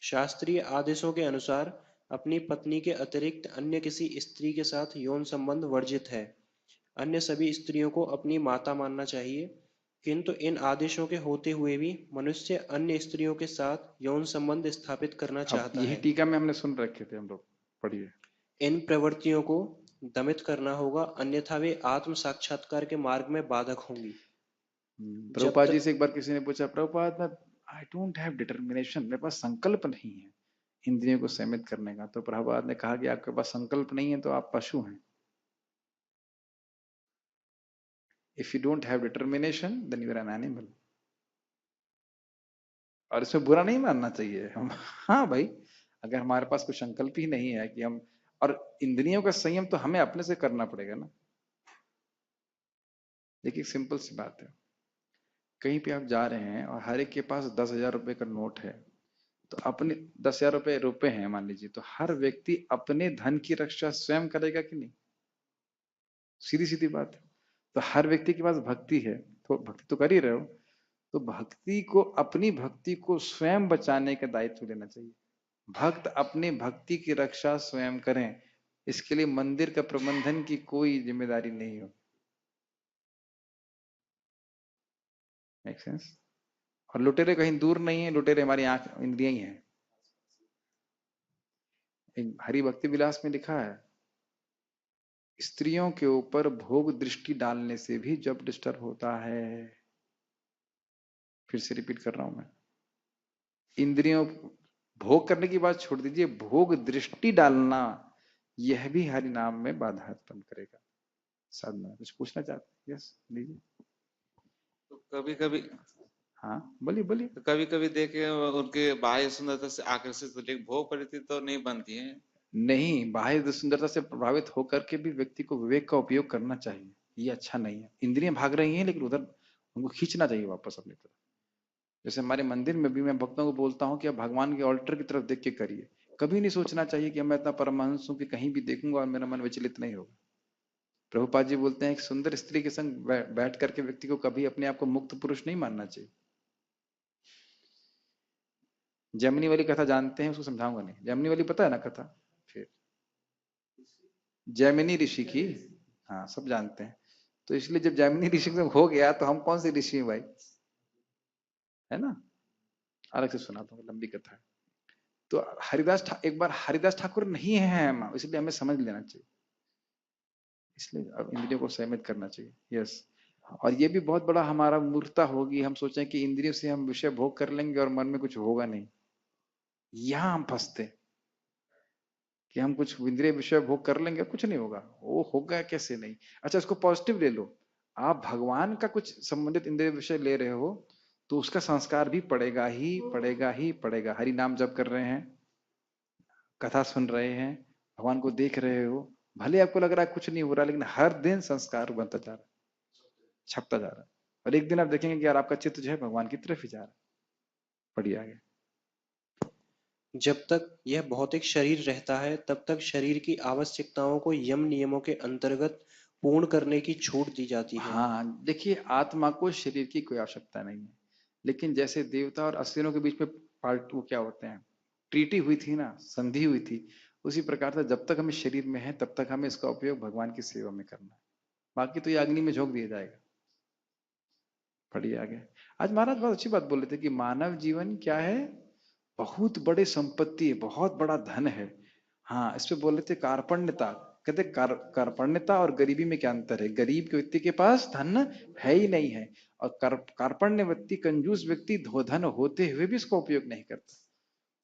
शास्त्रीय आदेशों के अनुसार अपनी पत्नी के अतिरिक्त अन्य किसी स्त्री के साथ यौन संबंध वर्जित है। अन्य सभी स्त्रियों को अपनी माता मानना चाहिए। किंतु इन आदेशों के होते हुए भी मनुष्य अन्य स्त्रियों के साथ यौन संबंध स्थापित करना अब चाहता यही है। टीका में हमने सुन रखे थे हम लोग, पढ़िए। इन प्रवृत्तियों को दमित करना होगा, अन्यथा वे आत्म साक्षात्कार के मार्ग में बाधक होंगी। जब प्रभुपाद जी तक से एक बार किसी ने पूछा, प्रभुपाद मैं आई डोंट हैव डिटर्मिनेशन, मेरे पास संकल्प नहीं है इंद्रियों को सीमित करने का। तो प्रभुपाद ने कहा कि आपके पास संकल्प नहीं है तो आप पशु हैं। If you don't have determination then you are an animal. और इसमें बुरा नहीं मानना चाहिए हम। हाँ भाई, अगर हमारे पास कोई संकल्प ही नहीं है कि हम, और इंद्रियों का संयम तो हमें अपने से करना पड़ेगा ना। देखिए, सिंपल सी बात है, कहीं पे आप जा रहे हैं और हर एक के पास 10,000 रुपए का नोट है, तो अपने 10,000 रुपए रुपए हैं मान लीजिए, तो हर व्यक्ति अपने धन की रक्षा स्वयं करेगा कि नहीं? सीधी सीधी बात है। तो हर व्यक्ति के पास भक्ति है, तो भक्ति तो कर ही रहे हो, तो भक्ति को, अपनी भक्ति को स्वयं बचाने का दायित्व लेना चाहिए। भक्त अपने भक्ति की रक्षा स्वयं करें, इसके लिए मंदिर का प्रबंधन की कोई जिम्मेदारी नहीं हो। Make sense? और लुटेरे कहीं दूर नहीं है, लुटेरे हमारी आंख इंद्रियां ही है। एक हरि भक्ति विलास में लिखा है, स्त्रियों के ऊपर भोग दृष्टि डालने से भी जब डिस्टर्ब होता है। फिर से रिपीट कर रहा हूं मैं, इंद्रियों, भोग करने की बात छोड़ दीजिए, भोग दृष्टि डालना यह भी हरि नाम में बाधा उत्पन्न करेगा। साधना कुछ पूछना चाहते हैं? यस, लीजिए। तो कभी कभी हाँ, बोलिए बोलिए। तो कभी कभी देखे उनके बाह्य सुंदरता से आकर्षित होते, भोग प्रवृत्ति तो नहीं बनती है। नहीं, बाह्य सुंदरता से प्रभावित होकर के भी व्यक्ति को विवेक का उपयोग करना चाहिए। ये अच्छा नहीं है, इंद्रियां भाग रही हैं लेकिन उधर उनको खींचना चाहिए वापस अपनी तरफ। जैसे हमारे मंदिर में भी मैं भक्तों को बोलता हूँ कि आप भगवान के ऑल्टर की तरफ देख के करिए। कभी नहीं सोचना चाहिए कि मैं इतना परमहंस हूं कि कहीं भी देखूंगा और मेरा मन विचलित नहीं होगा। प्रभुपाद जी बोलते हैं, एक सुंदर स्त्री के संग बैठ करके व्यक्ति को कभी अपने आप को मुक्त पुरुष नहीं मानना चाहिए। जैमिनी वाली कथा जानते हैं? उसको समझाऊंगा नहीं, जैमिनी वाली पता है ना कथा? फिर जैमिनी ऋषि की, हाँ सब जानते हैं। तो इसलिए जब जैमिनी ऋषि से हो गया तो हम कौन से ऋषि हैं भाई, है ना? अलग से सुनाता हूँ, लंबी कथा है। तो एक बार हरिदास ठाकुर नहीं है हम, इसलिए हमें समझ लेना चाहिए। इसलिए अब इंद्रियों को सीमित करना चाहिए। यस। और ये भी बहुत बड़ा हमारा मूर्खता होगी, हम सोचें कि इंद्रियों से हम विषय भोग कर लेंगे और मन में कुछ होगा नहीं। यहां हम फंसते कि हम कुछ इंद्रिय विषय भोग कर लेंगे, कुछ नहीं होगा। वो होगा कैसे नहीं? अच्छा, इसको पॉजिटिव ले लो। आप भगवान का कुछ संबंधित इंद्रिय विषय ले रहे हो तो उसका संस्कार भी पड़ेगा ही पड़ेगा ही पड़ेगा। हरि नाम जप कर रहे हैं, कथा सुन रहे हैं, भगवान को देख रहे हो, भले आपको लग रहा है कुछ नहीं हो रहा, लेकिन हर दिन संस्कार बनता जा रहा है, छपता जा रहा है। और एक दिन आप देखेंगे कि यार आपका चित्त जो है भगवान की तरफ ही जा रहा है। पढ़िए आगे। जब तक यह भौतिक शरीर रहता है, तब तक शरीर की आवश्यकताओं को यम नियमों के अंतर्गत पूर्ण करने की छूट दी जाती है। हाँ, देखिए, आत्मा को शरीर की कोई आवश्यकता नहीं है, लेकिन जैसे देवता और असुरों के बीच में पार्ट वो क्या होते हैं, ट्रीटी हुई थी ना, संधि हुई थी, उसी प्रकार से जब तक हमें शरीर में है तब तक हमें इसका उपयोग भगवान की सेवा में करना है। बाकी तो ये अग्नि में झोंक दिया जाएगा। पढ़िए आगे। आज महाराज बहुत अच्छी बात बोले थे कि मानव जीवन क्या है, बहुत बड़ी संपत्ति है, बहुत बड़ा धन है, हाँ, इस पे बोल रहे थे कार्पण्यता। कहते कार्पण्यता और गरीबी में क्या अंतर है? गरीब के व्यक्ति के पास धन है ही नहीं है, और कार्पण्य व्यक्ति, कंजूस व्यक्ति धन होते हुए भी इसका उपयोग नहीं करता।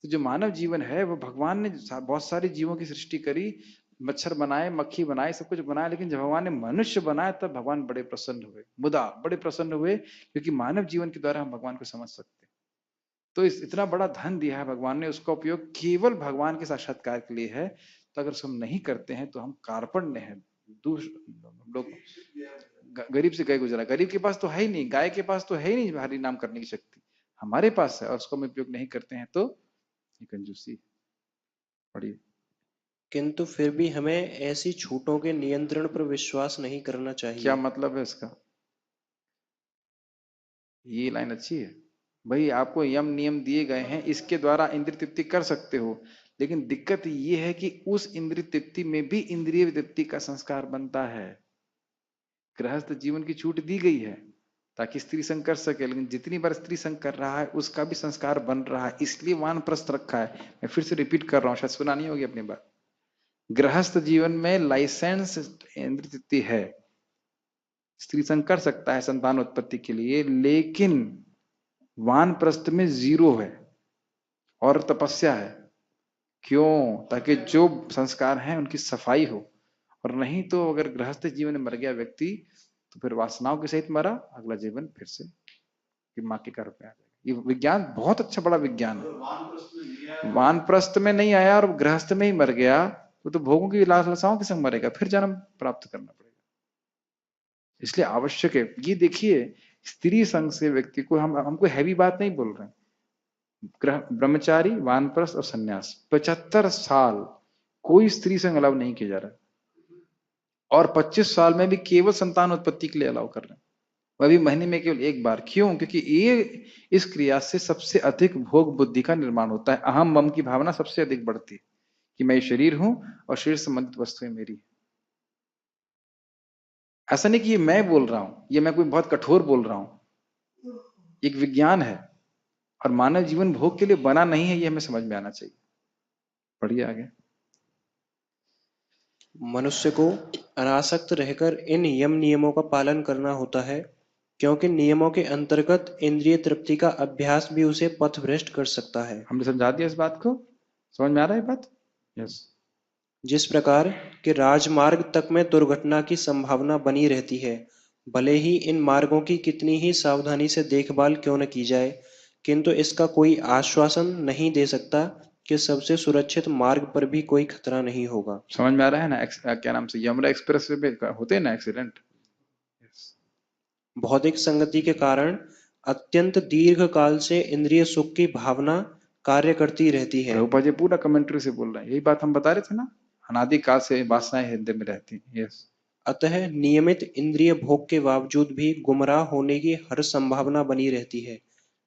तो जो मानव जीवन है वो भगवान ने बहुत सारे जीवों की सृष्टि करी, मच्छर बनाए, मक्खी बनाए, सब कुछ बनाया, लेकिन जब भगवान ने मनुष्य बनाया तब भगवान बड़े प्रसन्न हुए, मुदा बड़े प्रसन्न हुए, क्योंकि मानव जीवन के द्वारा हम भगवान को समझ सकते हैं। तो इतना बड़ा धन दिया है भगवान ने, उसका उपयोग केवल भगवान के साक्षात्कार के लिए है। तो अगर हम नहीं करते हैं तो हम कार्पण्य हैं। लोग गरीब से गाय गुजरा, गरीब के पास तो है ही नहीं, गाय के पास तो है ही नहीं हरि नाम करने की शक्ति, हमारे पास है और उसको हम उपयोग नहीं करते हैं, तो ये कंजूसी। पढ़िए। किंतु फिर भी हमें ऐसी छूटों के नियंत्रण पर विश्वास नहीं करना क्या चाहिए। मतलब है इसका? ये लाइन अच्छी है भाई, आपको यम नियम दिए गए हैं, इसके द्वारा इंद्रिय तृप्ति कर सकते हो, लेकिन दिक्कत ये है कि उस इंद्रिय तृप्ति में भी इंद्रिय तृप्ति का संस्कार बनता है। गृहस्थ जीवन की छूट दी गई है ताकि स्त्री संग कर सके, लेकिन जितनी बार स्त्री संग कर रहा है उसका भी संस्कार बन रहा है, इसलिए वानप्रस्थ रखा है। मैं फिर से रिपीट कर रहा हूं, शायद सुना नहीं होगी अपनी बात। गृहस्थ जीवन में लाइसेंस इंद्रिय तृप्ति है, स्त्री संग कर सकता है संतान उत्पत्ति के लिए, लेकिन वानप्रस्थ में 0 है और तपस्या है। क्यों? ताकि जो संस्कार हैं उनकी सफाई हो, और नहीं तो अगर गृहस्थ जीवन में मर गया व्यक्ति तो फिर वासनाओं के सहित मरा, अगला जीवन फिर से कि माँ के गर्भ में आ जाएगा। ये विज्ञान बहुत अच्छा बड़ा विज्ञान है। वानप्रस्थ में नहीं आया और गृहस्थ में ही मर गया तो भोगों की लालसाओं के संग मरेगा, फिर जन्म प्राप्त करना पड़ेगा। इसलिए आवश्यक है। ये देखिए, स्त्री संघ से व्यक्ति को हमको हैवी बात नहीं बोल रहे हैं। ब्रह्मचारी, वानप्रस्थ और सन्यास 75 साल कोई स्त्री संग अलाउ नहीं किया जा रहा है, और 25 साल में भी केवल संतान उत्पत्ति के लिए अलाउ कर रहे हैं, वह भी महीने में केवल 1 बार। क्यों? क्योंकि ये इस क्रिया से सबसे अधिक भोग बुद्धि का निर्माण होता है, अहम मम की भावना सबसे अधिक बढ़ती है कि मैं शरीर हूं और शरीर संबंधित वस्तुएं मेरी। ऐसा नहीं कि ये मैं बोल रहा हूं, ये मैं कोई बहुत कठोर बोल रहा हूं, एक विज्ञान है, और मानव जीवन भोग के लिए बना नहीं है, ये हमें समझ में आना चाहिए। पढ़िए आगे। मनुष्य को अनासक्त रहकर इन यम नियमों का पालन करना होता है, क्योंकि नियमों के अंतर्गत इंद्रिय तृप्ति का अभ्यास भी उसे पथभ्रष्ट कर सकता है। हमने समझा दिया इस बात को, समझ में आ रहा है बात? यस। जिस प्रकार के राजमार्ग तक में दुर्घटना की संभावना बनी रहती है, भले ही इन मार्गों की कितनी ही सावधानी से देखभाल क्यों न की जाए, किंतु इसका कोई आश्वासन नहीं दे सकता कि सबसे सुरक्षित मार्ग पर भी कोई खतरा नहीं होगा। समझ में आ रहा है ना? क्या नाम से, यमुना एक्सप्रेस वे पे होते हैं ना एक्सीडेंट। भौतिक संगति के कारण अत्यंत दीर्घ काल से इंद्रिय सुख की भावना कार्य करती रहती है। प्रभुपाद जी पूरा कमेंट्री से बोल रहे हैं, यही बात हम बता रहे थे ना, अनादि काल से वासनाएं हृदय में रहती हैं। यस। अतः नियमित इंद्रिय भोग के बावजूद भी गुमराह होने की हर संभावना बनी रहती है।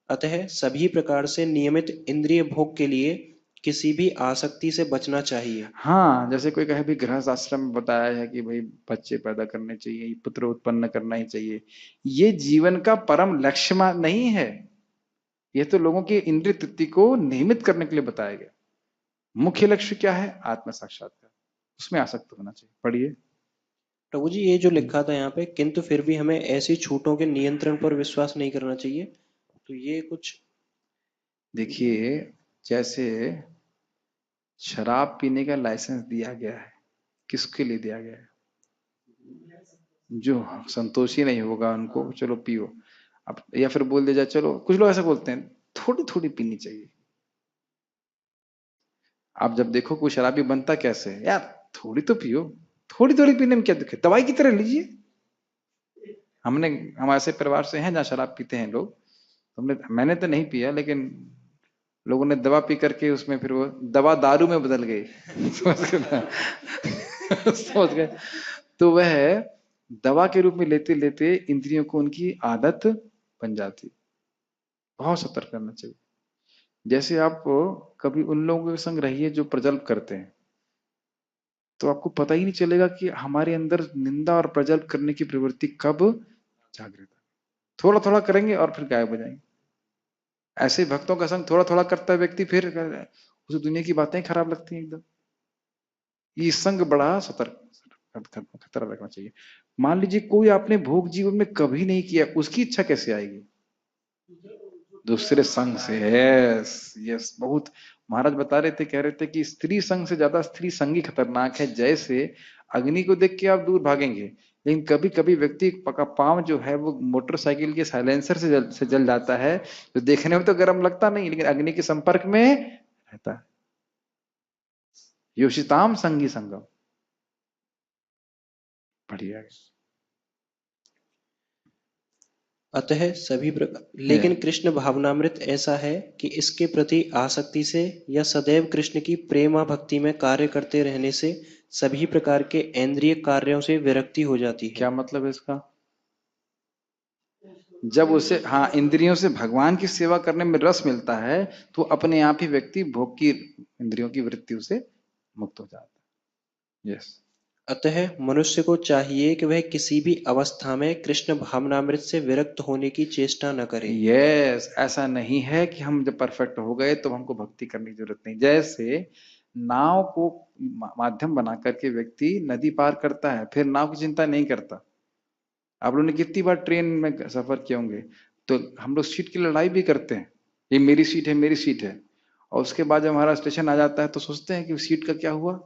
अतः सभी प्रकार से नियमित इंद्रिय भोग के लिए किसी भी आसक्ति से बचना चाहिए। हाँ, जैसे कोई कहे भी गृहस्थ आश्रम में बताया है कि भाई बच्चे पैदा करने चाहिए, पुत्र उत्पन्न करना ही चाहिए, ये जीवन का परम लक्ष्य नहीं है, ये तो लोगों की इंद्रिय तृप्ति को नियमित करने के लिए बताया गया। मुख्य लक्ष्य क्या है? आत्म साक्षात्कार, उसमें आसक्त होना चाहिए। पढ़िए। प्रभु जी, ये जो लिखा था यहाँ पे, किंतु फिर भी हमें ऐसी छूटों के नियंत्रण पर विश्वास नहीं करना चाहिए, तो ये कुछ देखिए, जैसे शराब पीने का लाइसेंस दिया गया है, किसके लिए दिया गया है? जो संतोषी नहीं होगा उनको चलो पियो। अब या फिर बोल दिया जाए, चलो कुछ लोग ऐसा बोलते हैं थोड़ी थोड़ी पीनी चाहिए। आप जब देखो कोई शराबी बनता कैसे है, यार थोड़ी तो पियो, थोड़ी थोड़ी पीने में क्या दिक्कत, दवाई की तरह लीजिए। हम ऐसे परिवार से हैं जहाँ शराब पीते हैं लोग, मैंने तो नहीं पिया, लेकिन लोगों ने दवा पी करके उसमें फिर वो दवा दारू में बदल गई समझ गए? तो वह दवा के रूप में लेते लेते इंद्रियों को उनकी आदत बन जाती। बहुत सतर्क करना चाहिए। जैसे आप कभी उन लोगों के संग रहिए जो प्रजल्प करते हैं, तो आपको पता ही नहीं चलेगा कि हमारे अंदर निंदा और प्रजल्प करने की प्रवृत्ति कब जागृत है। थोड़ा थोड़ा करेंगे और फिर गायब हो जाएंगे। ऐसे भक्तों का संग थोड़ा थोड़ा करता है व्यक्ति, फिर उसे दुनिया की बातें खराब लगती हैं एकदम। ये संग बड़ा सतर्क खतरा रखना चाहिए। मान लीजिए कोई आपने भोग जीवन में कभी नहीं किया, उसकी इच्छा कैसे आएगी? दूसरे संग से। यस यस, बहुत महाराज बता रहे थे, कह रहे थे कि स्त्री संग से ज्यादा स्त्री संगी खतरनाक है। जैसे अग्नि को देख के आप दूर भागेंगे, लेकिन कभी कभी व्यक्ति का पांव जो है वो मोटरसाइकिल के साइलेंसर से जल जाता है, जो देखने में तो गर्म लगता नहीं, लेकिन अग्नि के संपर्क में रहता है। योषिताम संगी संगम। बढ़िया है। अतः सभी प्रकार, लेकिन कृष्ण भावनामृत ऐसा है कि इसके प्रति आसक्ति से या सदैव कृष्ण की प्रेमा भक्ति में कार्य करते रहने से सभी प्रकार के इंद्रिय कार्यों से विरक्ति हो जाती है। क्या मतलब है इसका? जब उसे, हाँ, इंद्रियों से भगवान की सेवा करने में रस मिलता है, तो अपने आप ही व्यक्ति भोग की इंद्रियों की वृत्ति से मुक्त हो जाता है। यस। अतः मनुष्य को चाहिए कि वह किसी भी अवस्था में कृष्ण भावनामृत से विरक्त होने की चेष्टा न करे। यस, ऐसा नहीं है कि हम जब परफेक्ट हो गए तो हमको भक्ति करने की जरूरत नहीं। जैसे नाव को माध्यम बना करके व्यक्ति नदी पार करता है, फिर नाव की चिंता नहीं करता। आप लोगों ने कितनी बार ट्रेन में सफर किए होंगे, तो हम लोग सीट की लड़ाई भी करते हैं, ये मेरी सीट है, मेरी सीट है। और उसके बाद जब हमारा स्टेशन आ जाता है तो सोचते हैं कि सीट का क्या हुआ।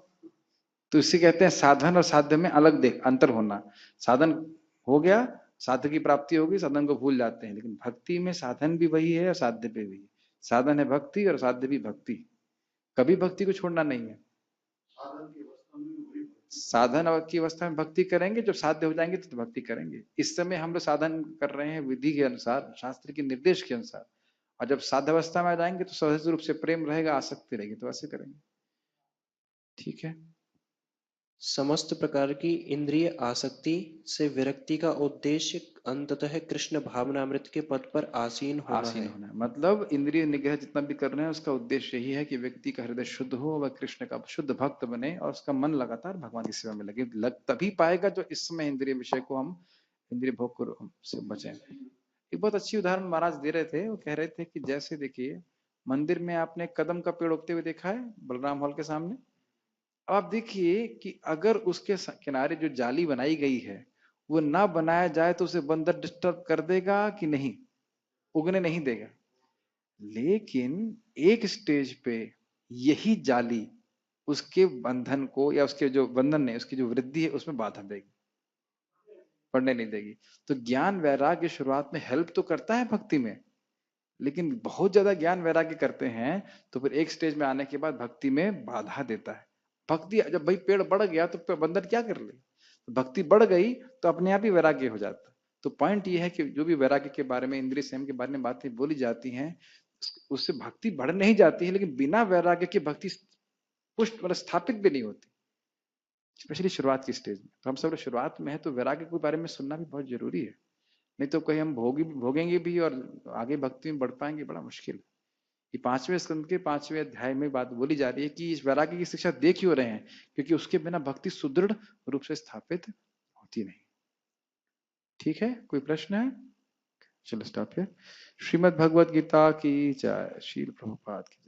तो इससे कहते हैं साधन और साध्य में अलग देख अंतर होना। साधन हो गया, साध्य की प्राप्ति होगी, साधन को भूल जाते हैं। लेकिन भक्ति में साधन भी वही है और साध्य भी वही है। साधन है भक्ति और साध्य भी भक्ति। कभी भक्ति को छोड़ना नहीं है। साधन की अवस्था में भक्ति करेंगे, जब साध्य हो जाएंगे तो भक्ति करेंगे। इस समय हम लोग साधन कर रहे हैं विधि के अनुसार, शास्त्र के निर्देश के अनुसार। और जब साध्य अवस्था में आ जाएंगे तो सहज रूप से प्रेम रहेगा, आसक्ति रहेगी, तो ऐसे करेंगे। ठीक है। समस्त प्रकार की इंद्रिय आसक्ति से विरक्ति का उद्देश्य अंततः कृष्ण भावनामृत के पद पर आसीन होना आसीन है। होना है। मतलब इंद्रिय निग्रह जितना भी कर रहे हैं उसका उद्देश्य यही है कि व्यक्ति का हृदय शुद्ध हो, वह कृष्ण का शुद्ध भक्त बने और उसका मन लगातार भगवान की सेवा में लगे। तभी पाएगा जो इस समय इंद्रिय विषय को हम इंद्रिय भोग को से बचें। एक बहुत अच्छी उदाहरण महाराज दे रहे थे। वो कह रहे थे कि जैसे देखिए, मंदिर में आपने कदम का पेड़ उगते हुए देखा है बलराम हॉल के सामने। अब आप देखिए कि अगर उसके किनारे जो जाली बनाई गई है वो ना बनाया जाए तो उसे बंदर डिस्टर्ब कर देगा कि नहीं? उगने नहीं देगा। लेकिन एक स्टेज पे यही जाली उसके बंधन को, या उसके जो बंधन नहीं, उसकी जो वृद्धि है उसमें बाधा देगी, पढ़ने नहीं देगी। तो ज्ञान वैराग्य शुरुआत में हेल्प तो करता है भक्ति में, लेकिन बहुत ज्यादा ज्ञान वैराग्य करते हैं तो फिर एक स्टेज में आने के बाद भक्ति में बाधा देता है। भक्ति जब भाई पेड़ बढ़ गया तो बंधन क्या कर ले, तो भक्ति बढ़ गई तो अपने आप ही वैराग्य हो जाता। तो पॉइंट ये है कि जो भी वैराग्य के बारे में, इंद्रिय संयम के बारे में बातें बोली जाती हैं, उससे भक्ति बढ़ नहीं जाती है, लेकिन बिना वैराग्य की भक्ति पुष्ट मतलब स्थापित भी नहीं होती, स्पेशली शुरुआत की स्टेज में। तो हम सब लोग शुरुआत में है तो वैराग्य के बारे में सुनना भी बहुत जरूरी है। नहीं तो कहीं हम भोगेंगे भी और आगे भक्ति में बढ़ पाएंगे, बड़ा मुश्किल है। ये 5वें स्कंद के 5वें अध्याय में बात बोली जा रही है कि इस वैराग्य की शिक्षा दे क्यों रहे हैं, क्योंकि उसके बिना भक्ति सुदृढ़ रूप से स्थापित होती नहीं। ठीक है, कोई प्रश्न है? चलो स्टॉप है। श्रीमद् भगवद गीता की जय। श्रील प्रभुपाद की।